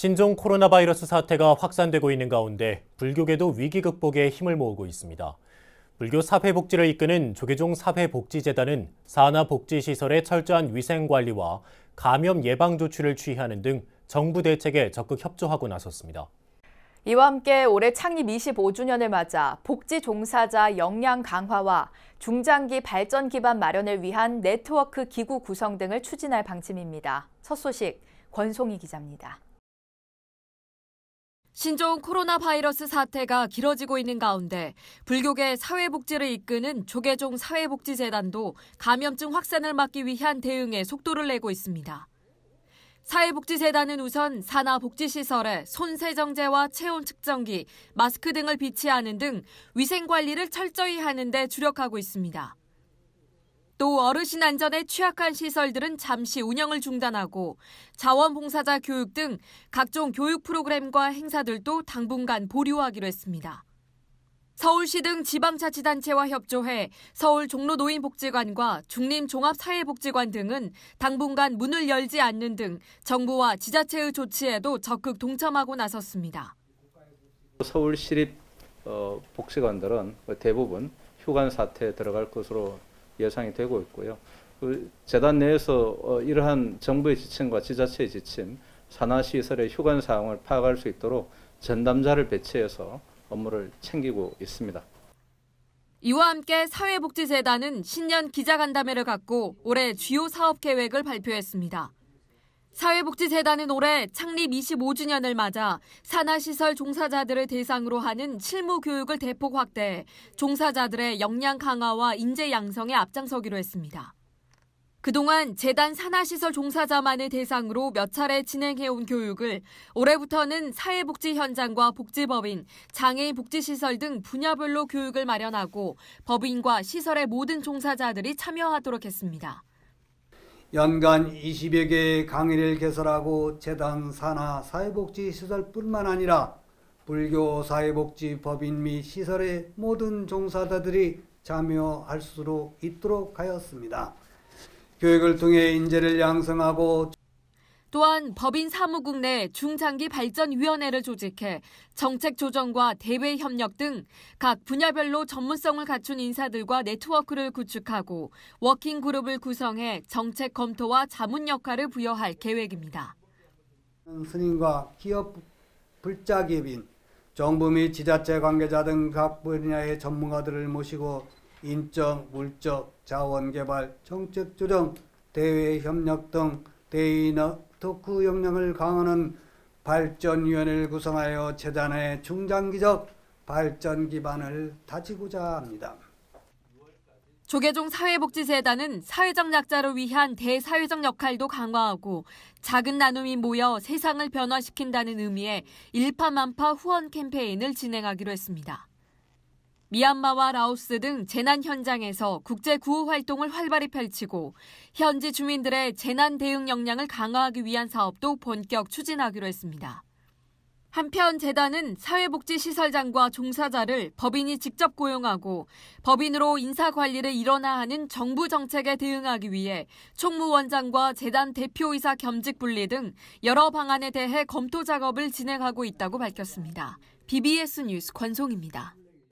신종 코로나 바이러스 사태가 확산되고 있는 가운데 불교계도 위기 극복에 힘을 모으고 있습니다. 불교 사회복지를 이끄는 조계종 사회복지재단은 산하복지시설의 철저한 위생관리와 감염 예방 조치를 취하는 등 정부 대책에 적극 협조하고 나섰습니다. 이와 함께 올해 창립 25주년을 맞아 복지 종사자 역량 강화와 중장기 발전 기반 마련을 위한 네트워크 기구 구성 등을 추진할 방침입니다. 첫 소식, 권송희 기자입니다. 신종 코로나 바이러스 사태가 길어지고 있는 가운데 불교계 사회복지를 이끄는 조계종 사회복지재단도 감염증 확산을 막기 위한 대응에 속도를 내고 있습니다. 사회복지재단은 우선 산하복지시설에 손세정제와 체온 측정기, 마스크 등을 비치하는 등 위생관리를 철저히 하는 데 주력하고 있습니다. 또 어르신 안전에 취약한 시설들은 잠시 운영을 중단하고 자원봉사자 교육 등 각종 교육 프로그램과 행사들도 당분간 보류하기로 했습니다. 서울시 등 지방자치단체와 협조해 서울 종로노인복지관과 중림종합사회복지관 등은 당분간 문을 열지 않는 등 정부와 지자체의 조치에도 적극 동참하고 나섰습니다. 서울시립 복지관들은 대부분 휴관 사태에 들어갈 것으로 예상이 되고 있고요. 재단 내에서 이러한 정부의 지침과 지자체의 지침, 산하시설의 휴관 사항을 파악할 수 있도록 전담자를 배치해서 업무를 챙기고 있습니다. 이와 함께 사회복지재단은 신년 기자간담회를 갖고 올해 주요 사업 계획을 발표했습니다. 사회복지재단은 올해 창립 25주년을 맞아 산하시설 종사자들을 대상으로 하는 실무 교육을 대폭 확대해 종사자들의 역량 강화와 인재 양성에 앞장서기로 했습니다. 그동안 재단 산하시설 종사자만을 대상으로 몇 차례 진행해온 교육을 올해부터는 사회복지 현장과 복지법인, 장애인 복지시설 등 분야별로 교육을 마련하고 법인과 시설의 모든 종사자들이 참여하도록 했습니다. 연간 20여 개의 강의를 개설하고 재단 산하 사회복지시설뿐만 아니라 불교 사회복지 법인 및 시설의 모든 종사자들이 참여할 수 있도록 하였습니다. 교육을 통해 인재를 양성하고 또한 법인 사무국 내 중장기 발전위원회를 조직해 정책 조정과 대외 협력 등 각 분야별로 전문성을 갖춘 인사들과 네트워크를 구축하고 워킹 그룹을 구성해 정책 검토와 자문 역할을 부여할 계획입니다. 스님과 기업 불자기업인, 정부 및 지자체 관계자 등 각 분야의 전문가들을 모시고 인적, 물적, 자원개발, 정책 조정, 대외 협력 등 대의 네트워크 역량을 강화하는 발전위원회를 구성하여 재단의 중장기적 발전 기반을 다지고자 합니다. 조계종 사회복지재단은 사회적 약자를 위한 대사회적 역할도 강화하고 작은 나눔이 모여 세상을 변화시킨다는 의미의 일파만파 후원 캠페인을 진행하기로 했습니다. 미얀마와 라오스 등 재난 현장에서 국제 구호 활동을 활발히 펼치고 현지 주민들의 재난 대응 역량을 강화하기 위한 사업도 본격 추진하기로 했습니다. 한편 재단은 사회복지시설장과 종사자를 법인이 직접 고용하고 법인으로 인사관리를 일원화 하는 정부 정책에 대응하기 위해 총무원장과 재단 대표이사 겸직 분리 등 여러 방안에 대해 검토 작업을 진행하고 있다고 밝혔습니다. BBS 뉴스 권송입니다.